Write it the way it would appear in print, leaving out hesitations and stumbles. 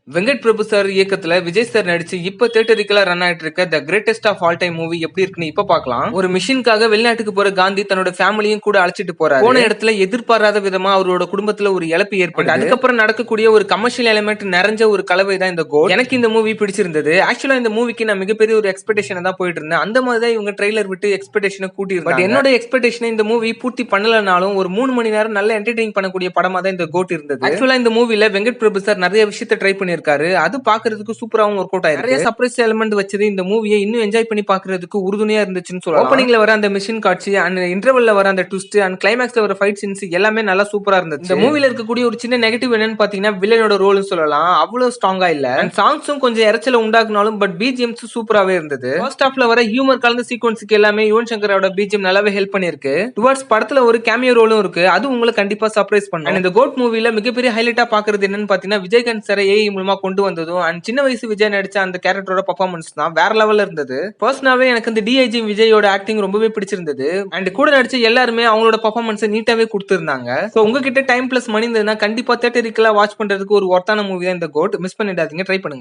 Venkat Prabhu sir இயக்கத்துல Vijay sir நடிச்சு இப்ப தியேட்டரிக்கலா ரன் ஆயிட்டு இருக்க the greatest of all time movie எப்படி இருக்குன்னு இப்ப பாக்கலாம். ஒரு மிஷினுக்காக வெளிநாட்டுக்கு போற காந்தி தன்னோட ஃபேமிலியும் கூட அழைச்சிட்டு போறாரு. போன இடத்துல எதிர்பாராத விதமா அவரோட குடும்பத்துல ஒரு இழப்பு ஏற்படுது. அதுக்கப்புறம் நடக்கக்கூடிய ஒரு கமர்ஷியல் எலிமெண்ட் நிறைஞ்ச ஒரு கலவை தான் இந்த கோட். எனக்கு இந்த மூவி பிடிச்சிருந்தது. ஆக்சுவலா இந்த மூவிக்கு நான் மிகப்பெரிய ஒரு எக்ஸ்பெக்டேஷன் தான் போயிட்டு இருந்தேன். அந்த மாதிரி தான் இவங்க ட்ரெய்லர் விட்டு எக்ஸ்பெக்டேஷனை கூட்டி இருந்தாங்க. பட் என்னோட எக்ஸ்பெக்டேஷன் இந்த மூவி பூர்த்தி பண்ணலனாலும் ஒரு 3 மணி நேரம் நல்ல என்டர்டெயின் பண்ணக்கூடிய படமா தான் இந்த கோட் இருந்தது. ஆக்சுவலா இந்த மூவில வெங்கட் பிரபு சார் நிறைய விஷயத்தை ட்ரை பண்ணிருக்காரு. அது பாக்குறதுக்கு சூப்பராவும் ஒர்க் அவுட் ஆயிருக்கு. நிறைய சர்ப்ரைஸ் எலிமெண்ட் வச்சது இந்த மூவியை இன்னும் என்ஜாய் பண்ணி பாக்குறதுக்கு உறுதுணையா இருந்துச்சுன்னு சொல்லலாம். ஓப்பனிங்ல வர அந்த மிஷின் காட்சி அண்ட் இன்டர்வல்ல வர அந்த ட்விஸ்ட் அண்ட் கிளைமாக்ஸ்ல வர ஃபைட் சீன்ஸ் எல்லாமே நல்லா சூப்பரா இருந்துச்சு. இந்த மூவில இருக்கக்கூடிய ஒரு சின்ன நெகட்டிவ் என்னன்னு பாத்தீங்கன்னா வில்லனோட ரோல்னு சொல்லலாம். அவ்வளவு ஸ்ட்ராங்கா இல்ல. அண்ட் சாங்ஸும் கொஞ்சம் இறைச்சல உண்டாக்குனாலும் பட் பிஜிஎம்ஸ் சூப்பராவே இருந்தது. ஃபர்ஸ்ட் ஹாஃப்ல வர ஹியூமர் கலந்த சீக்வன்ஸ்க்கு எல்லாமே யுவன் சங்கரோட பிஜிஎம் நல்லாவே ஹெல்ப் பண்ணிருக்கு. டுவர்ட்ஸ் படத்துல ஒரு கேமியோ ரோலும் இருக்கு. அது உங்களுக்கு கண்டிப்பா சர்ப்ரைஸ் பண்ணும். இந்த கோட் மூவில மிகப்பெரிய ஹைலைட்டா பாக்குறது என்னன்னு பாத்தீங்கன்னா விஜயகாந்த் சார் ஏஐ மூலமா கொண்டு வந்ததும் அண்ட் சின்ன வயசு விஜய் நடிச்ச அந்த கேரக்டரோட பெர்ஃபார்மன்ஸ் தான் வேற லெவல்ல இருந்தது. பர்சனலாவே எனக்கு இந்த டிஐஜி விஜயோட ஆக்டிங் ரொம்பவே பிடிச்சிருந்தது. அண்ட் கூட நடிச்ச எல்லாருமே அவங்களோட பெர்ஃபார்மன்ஸ் நீட்டாவே கொடுத்திருந்தாங்க. சோ உங்ககிட்ட டைம் பிளஸ் மணி இருந்ததுன்னா கண்டிப்பா தியேட்டரிக்கலா வாட்ச் பண்றதுக்கு ஒரு ஒர்த்தான மூவி தான் இந்த கோட். மிஸ் பண்ணிடாதீங்க, ட்ரை பண்ணுங்க.